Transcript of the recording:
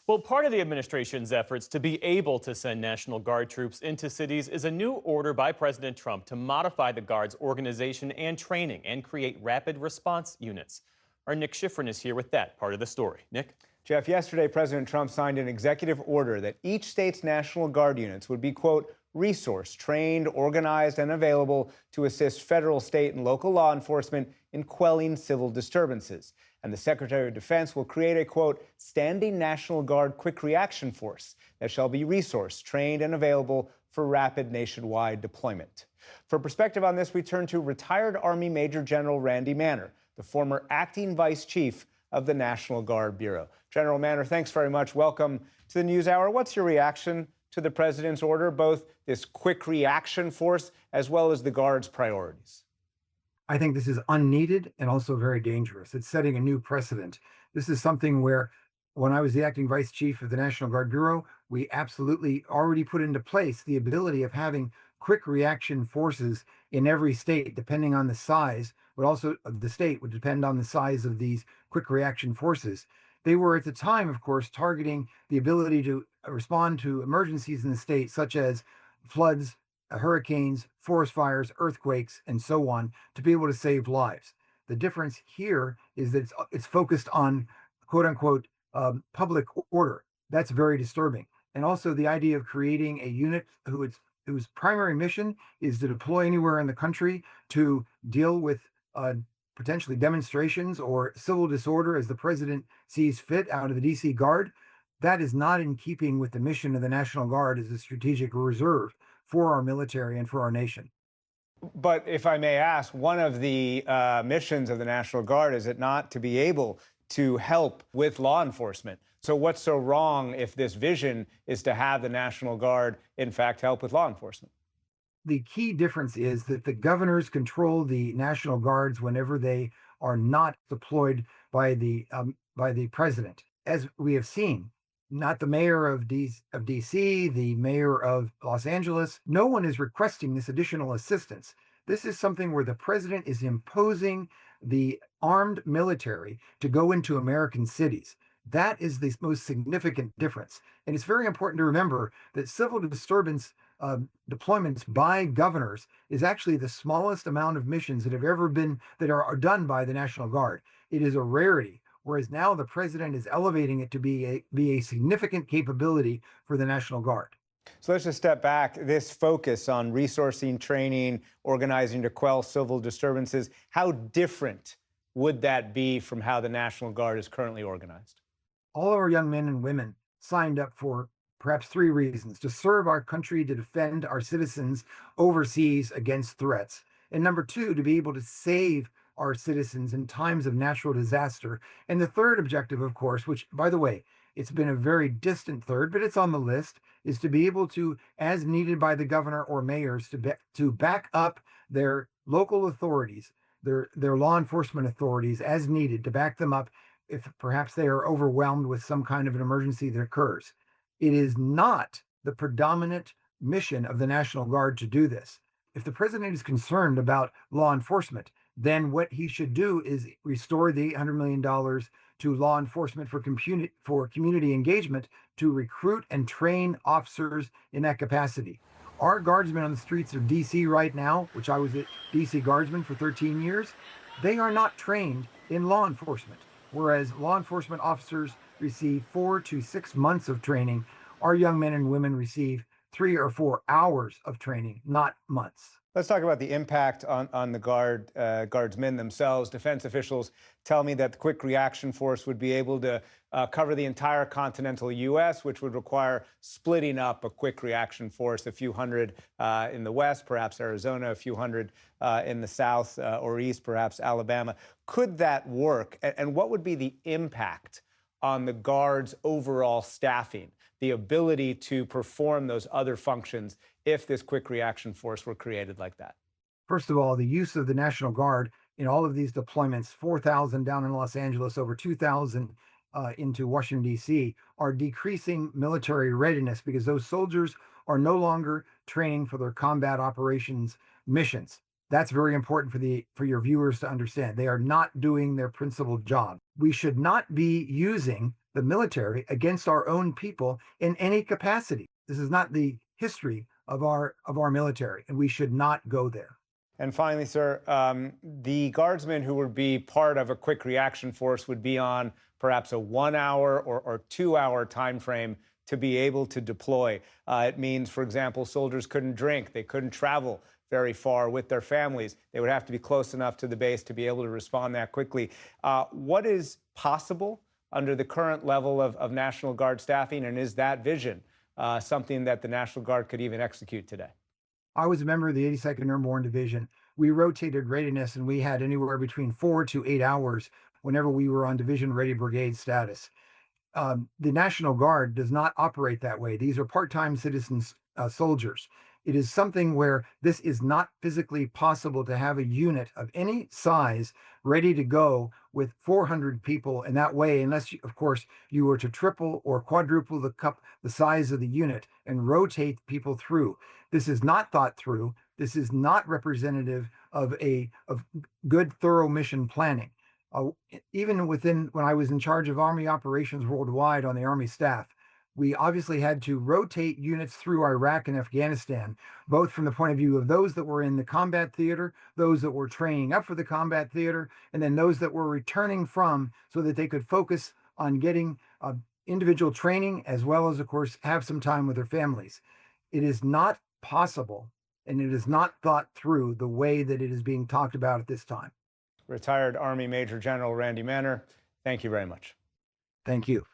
Well, part of the administration's efforts to be able to send National Guard troops into cities is a new order by President Trump to modify the Guard's organization and training and create rapid response units. Our Nick Schifrin is here with that part of the story. Nick? Jeff, yesterday, President Trump signed an executive order that each state's National Guard units would be, quote, resourced, trained, organized, and available to assist federal, state, and local law enforcement in quelling civil disturbances. And the Secretary of Defense will create a, quote, standing National Guard quick reaction force that shall be resourced, trained, and available for rapid nationwide deployment. For perspective on this, we turn to retired Army Major General Randy Manner, the former acting vice chief of the National Guard Bureau. General Manner, thanks very much. Welcome to the NewsHour. What's your reaction to the president's order, both this quick reaction force as well as the Guard's priorities? I think this is unneeded and also very dangerous. It's setting a new precedent. This is something where, when I was the acting vice chief of the National Guard Bureau, we absolutely already put into place the ability of having quick reaction forces in every state, depending on the size, but also the state would depend on the size of these quick reaction forces. They were at the time, of course, targeting the ability to respond to emergencies in the state, such as floods, hurricanes, forest fires, earthquakes, and so on, to be able to save lives. The difference here is that it's focused on quote unquote public order. That's very disturbing. And also the idea of creating a unit whose primary mission is to deploy anywhere in the country to deal with potentially demonstrations or civil disorder as the president sees fit out of the DC Guard. That is not in keeping with the mission of the National Guard as a strategic reserve for our military and for our nation. But if I may ask, one of the missions of the National Guard, is it not to be able to help with law enforcement? So what's so wrong if this vision is to have the National Guard, in fact, help with law enforcement? The key difference is that the governors control the National Guards whenever they are not deployed by the president. As we have seen, not the mayor of DC, the mayor of Los Angeles. No one is requesting this additional assistance. This is something where the president is imposing the armed military to go into American cities. That is the most significant difference. And it's very important to remember that civil disturbance deployments by governors is actually the smallest amount of missions that have ever been, that are done by the National Guard. It is a rarity. Whereas now the president is elevating it to be a significant capability for the National Guard. So let's just step back. This focus on resourcing, training, organizing to quell civil disturbances, how different would that be from how the National Guard is currently organized? All our young men and women signed up for perhaps three reasons: to serve our country, to defend our citizens overseas against threats, and number two, to be able to save our citizens in times of natural disaster. And the third objective, of course, which, by the way, it's been a very distant third, but it's on the list, is to be able to, as needed by the governor or mayors, to back up their local authorities, their law enforcement authorities as needed, to back them up if perhaps they are overwhelmed with some kind of an emergency that occurs. It is not the predominant mission of the National Guard to do this. If the president is concerned about law enforcement, then what he should do is restore the $800 million to law enforcement for community engagement to recruit and train officers in that capacity. Our guardsmen on the streets of DC right now, which I was a DC guardsman for 13 years, they are not trained in law enforcement. Whereas law enforcement officers receive 4 to 6 months of training, our young men and women receive 3 or 4 hours of training, not months. Let's talk about the impact on the guardsmen themselves. Defense officials tell me that the quick reaction force would be able to cover the entire continental U.S., which would require splitting up a quick reaction force, a few hundred in the west, perhaps Arizona, a few hundred in the south or east, perhaps Alabama. Could that work? And what would be the impact on the Guard's overall staffing, the ability to perform those other functions if this quick reaction force were created like that? First of all, the use of the National Guard in all of these deployments, 4,000 down in Los Angeles, over 2,000 into Washington, D.C., are decreasing military readiness because those soldiers are no longer training for their combat operations missions. That's very important for your viewers to understand. They are not doing their principal job. We should not be using the military against our own people in any capacity. This is not the history of our military, and we should not go there. And finally, sir, the guardsmen who would be part of a quick reaction force would be on perhaps a 1 hour or 2 hour time frame to be able to deploy. It means, for example, soldiers couldn't drink, they couldn't travel very far with their families. They would have to be close enough to the base to be able to respond that quickly. What is possible under the current level of National Guard staffing, and is that vision something that the National Guard could even execute today? I was a member of the 82nd Airborne Division. We rotated readiness, and we had anywhere between 4 to 8 hours whenever we were on division ready brigade status. The National Guard does not operate that way. These are part-time citizens, soldiers. It is something where this is not physically possible to have a unit of any size ready to go with 400 people in that way, unless, of course, you were to triple or quadruple the size of the unit and rotate people through. This is not thought through. This is not representative of good, thorough mission planning. Even when I was in charge of Army operations worldwide on the Army staff, we obviously had to rotate units through Iraq and Afghanistan, both from the point of view of those that were in the combat theater, those that were training up for the combat theater, and then those that were returning from, so that they could focus on getting individual training, as well as, of course, have some time with their families. It is not possible, and it is not thought through the way that it is being talked about at this time. Retired Army Major General Randy Manner, thank you very much. Thank you.